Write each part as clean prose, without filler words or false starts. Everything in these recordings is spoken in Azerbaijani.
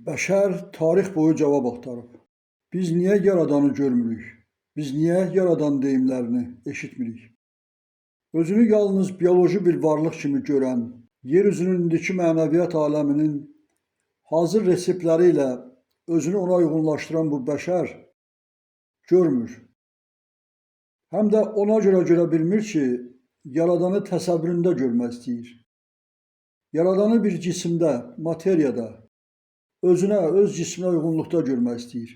Bəşər tarix boyu cavab axtarıb. Biz niyə yaradanı görmürük? Biz niyə yaradan deyimlərini eşitmirik? Özünü yalnız bioloji bir varlıq kimi görən, yer üzünün indiki mənəviyyat aləminin hazır reseptləri ilə özünü ona uyğunlaşdıran bu bəşər görmür. Həm də ona görə bilmir ki, yaradanı təsəvvüründə görmək istəyir. Yaradanı bir cisimdə, materiyada, özünə, öz cisminə uyğunluqda görmək istəyir.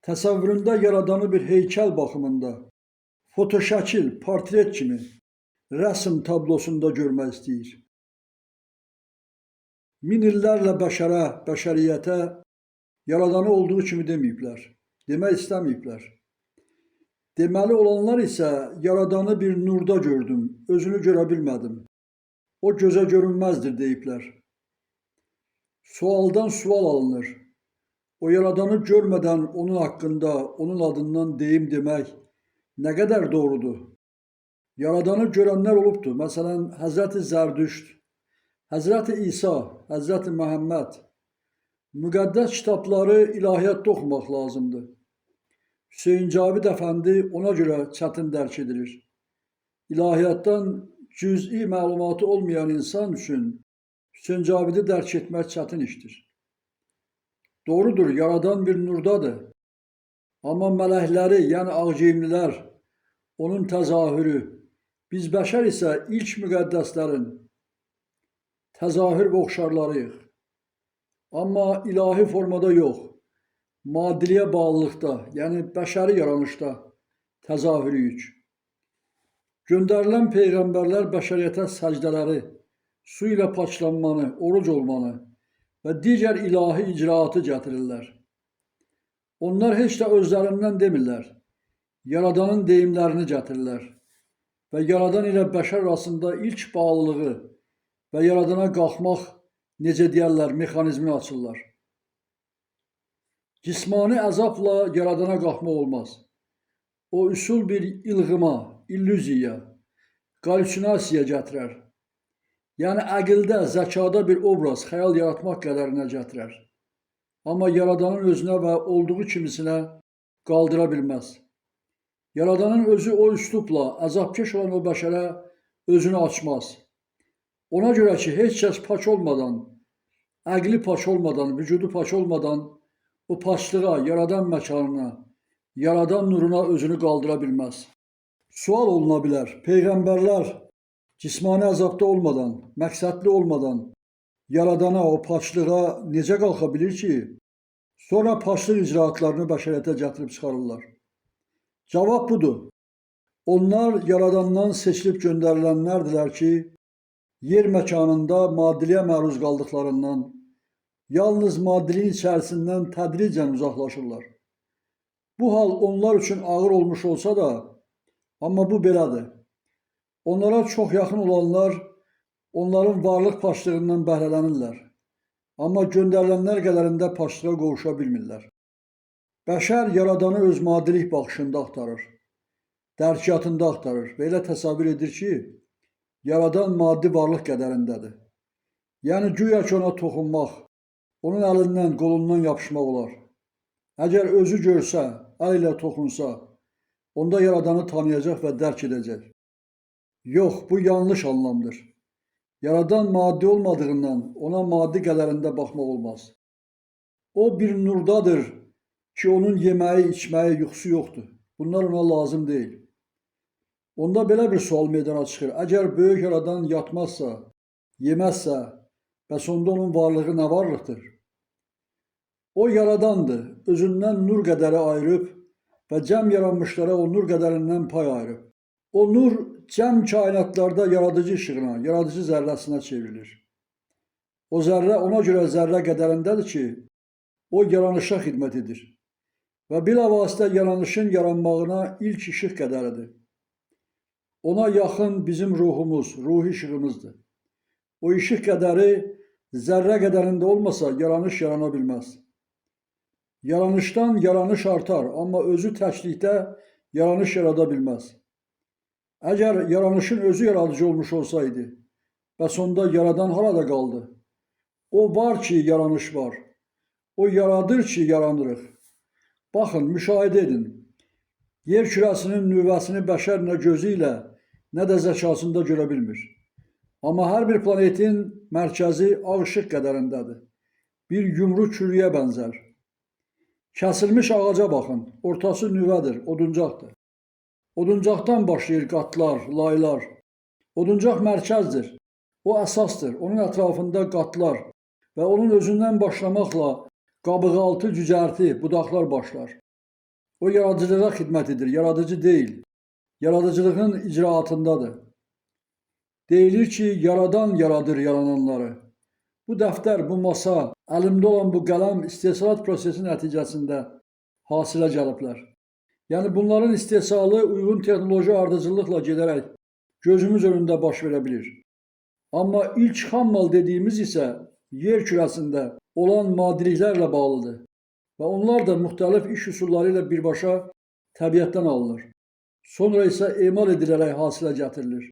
Təsəvvüründə yaradanı bir heykəl baxımında, fotoşəkil, portret kimi, rəsm tablosunda görmək istəyir. Min illərlə bəşərə, bəşəriyyətə yaradanı olduğu kimi deməyiblər, demək istəməyiblər. Deməli olanlar isə yaradanı bir nurda gördüm, özünü görə bilmədim. O gözə görünməzdir deyiblər. Sualdan sual alınır. O yaradanı görmədən onun haqqında, onun adından deyim demək nə qədər doğrudur? Yaradanı görənlər olubdur. Məsələn, Həzrəti Zərdüşt, Həzrəti İsa, Həzrəti Məhəmməd. Müqəddəs kitabları ilahiyyatda oxumaq lazımdır. Hüseyin Cavid Əfəndi ona görə çətin dərk edilir. İlahiyyatdan cüz'i məlumatı olmayan insan üçün Hüseyin Cavidi dərk etmək çətin işdir. Doğrudur, yaradan bir nurdadır. Amma mələkləri, yəni ağgeyimlilər, onun təzahürü, biz bəşər isə ilk müqəddəslərin təzahür və oxşarlarıyıq. Amma ilahi formada yox, maddiliyə bağlılıqda, yəni bəşəri yaranışda təzahürüyük. Göndərilən peyğəmbərlər bəşəriyyətə səcdələri, su ilə paçlanmanı, oruc olmanı və digər ilahi icraatı gətirirlər. Onlar heç də özlərindən demirlər, yaradanın deyimlərini gətirirlər və yaradan ilə bəşər arasında ilk bağlılığı və yaradana qalxmaq, necə deyərlər, mexanizmini açırlar. Cismani əzabla yaradana qalxmaq olmaz. O üsul bir ilğıma, illüziya, qalüsinasiya gətirər. Yəni əqildə, zəkada bir obraz, xəyal yaratmaq qədərinə gətirər. Amma yaradanın özünə və olduğu kimisinə qaldıra bilməz. Yaradanın özü o üslubla əzabkeş olan o bəşərə özünü açmaz. Ona görə ki, heç kəs pak olmadan, əqli pak olmadan, vücudu pak olmadan o paçlığa, yaradan məkanına, yaradan nuruna özünü qaldıra bilməz. Sual oluna bilər, peyğəmbərlər cismani əzabda olmadan, məqsədli olmadan yaradana, o paçlığa necə qalxa bilir ki, sonra paçlıq icraatlarını bəşəriyyətə gətirib çıxarırlar? Cavab budur. Onlar yaradandan seçilib göndərilənlərdilər ki, yer məkanında maddiliyə məruz qaldıqlarından, yalnız maddiliyin içərisindən tədricən uzaqlaşırlar. Bu hal onlar üçün ağır olmuş olsa da, amma bu belədir. Onlara çox yaxın olanlar onların varlıq paçlığından bəhrələnirlər. Amma göndərilənlər qədərində paçlığa qovuşa bilmirlər. Bəşər yaradanı öz maddilik baxışında axtarır, dərkiyatında axtarır və elə təsəvvür edir ki, yaradan maddi varlıq qədərindədir. Yəni güya ki ona toxunmaq, onun əlindən, qolundan yapışmaq olar. Əgər özü görsə, əl ilə toxunsa, onda yaradanı tanıyacaq və dərk edəcək. Yox, bu yanlış anlamdır. Yaradan maddi olmadığından ona maddi qədərində baxmaq olmaz. O bir nurdadır ki, onun yeməyi, içməyi, yuxusu yoxdur. Bunlar ona lazım deyil. Onda belə bir sual meydana çıxır. Əgər böyük yaradan yatmazsa, yeməzsə, bəs onda onun varlığı nə varlıqdır? O yaradandır, özündən nur qədəri ayırıb və cəm yaranmışlara o nur qədərindən pay ayırıb. O nur cəm kainatlarda yaradıcı işığına, yaradıcı zərrəsinə çevrilir. O zərrə ona görə zərrə qədərindədir ki, o yaranışa xidmət edir və bilavasitə yaranışın yaranmağına ilk işıq qədəridir. Ona yaxın bizim ruhumuz, ruhi işığımızdır. O işıq qədəri zərrə qədərində olmasa yaranış yarana bilməz. Yaranışdan yaranış artar, amma özü təklikdə yaranış yarada bilməz. Əgər yaranışın özü yaradıcı olmuş olsaydı, bəs onda yaradan harada qaldı? O var ki, yaranış var. O yaradır ki, yaranırıq. Baxın, müşahidə edin. Yer kürəsinin nüvəsini bəşər nə gözü ilə, nə də zəkasında görə bilmir. Amma hər bir planetin mərkəzi ağ işıq qədərindədir. Bir yumru kürüyə bənzər. Kəsilmiş ağaca baxın, ortası nüvədir, oduncaqdır. Oduncaqdan başlayır qatlar, laylar. Oduncaq mərkəzdir, o əsasdır, onun ətrafında qatlar və onun özündən başlamaqla qabıqaltı cücərti, budaqlar başlar. O yaradıcılığa xidmət edir, yaradıcı deyil. Yaradıcılığın icraatındadır. Deyilir ki, yaradan yaradır yarananları. Bu dəftər, bu masa, əlimdə olan bu qələm istehsalat prosesi nəticəsində hasilə gəliblər. Yəni bunların istehsalı uyğun texnoloji ardıcıllıqla gedərək gözümüz önündə baş verə bilir. Amma ilk xammal dediyimiz isə yer kürəsində olan maddiliklərlə bağlıdır. Və onlar da müxtəlif iş üsulları ilə birbaşa təbiətdən alınır. Sonra isə emal edilərək hasilə gətirilir.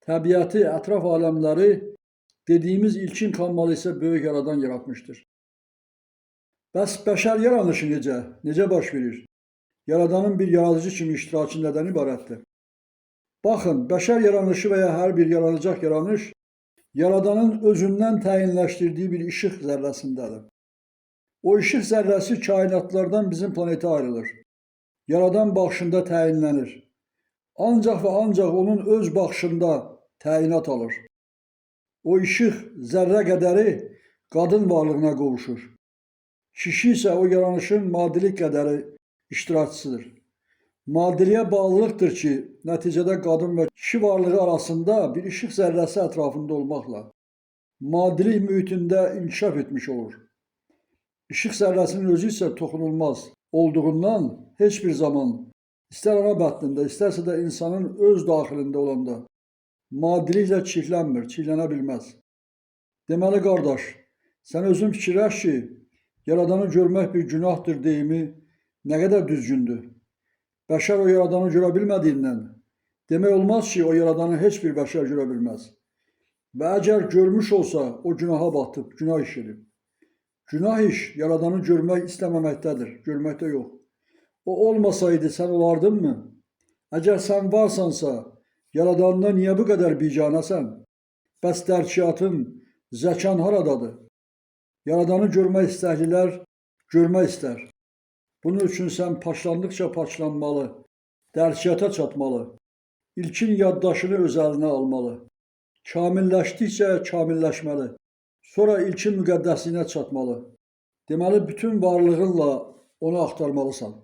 Təbiəti, ətraf aləmləri dediyimiz ilkin xammalı isə böyük yaradan yaratmışdır. Bəs bəşər yaranışı necə? Necə baş verir? Yaradanın bir yaradıcı kimi iştirakı nədən ibarətdir? Baxın, bəşər yaranışı və ya hər bir yaranacaq yaranış yaradanın özündən təyinləşdirdiyi bir işıq zərrəsindədir. O işıq zərrəsi kainatlardan bizim planetə ayrılır. Yaradan baxışında təyinlənir. Ancaq və ancaq onun öz baxışında təyinat alır. O işıq zərrə qədəri qadın varlığına qovuşur. Kişi isə o yaranışın maddilik qədəri iştirakçısıdır. Maddiliyə bağlılıqdır ki, nəticədə qadın və kişi varlığı arasında bir işıq zərrəsi ətrafında olmaqla maddilik mühitində inkişaf etmiş olur. İşıq zərrəsinin özü isə toxunulmaz olduğundan heç bir zaman istər ana bətnində, istərsə də insanın öz daxilində olanda maddiliklə çirklənmir, çirklənə bilməz. Deməli, qardaş, sən özün fikirləş ki, yaradanı görmək bir günahdır deyimi nə qədər düzgündür. Bəşər o yaradanı görə bilmədiyindən demək olmaz ki, o yaradanı heç bir bəşər görə bilməz. Və əgər görmüş olsa, o günaha batıb, günah iş edib. Günah iş yaradanı görmək istəməməkdədir, görməkdə yox. O olmasaydı sən olardınmı? Əgər sən varsansa, yaradanına niyə bu qədər biganəsən? Bəs dərkiyatın, zəkan haradadır? Yaradanı görmək istəklilər görmək istər. Bunun üçün sən paçlandıqca paçlanmalı, dərkiyata çatmalı, ilkin yaddaşını öz əlinə almalı, kamilləşdikcə kamilləşməli. Sonra ilkin müqəddəsliyinə çatmalı. Deməli, bütün varlığınla onu axtarmalısan.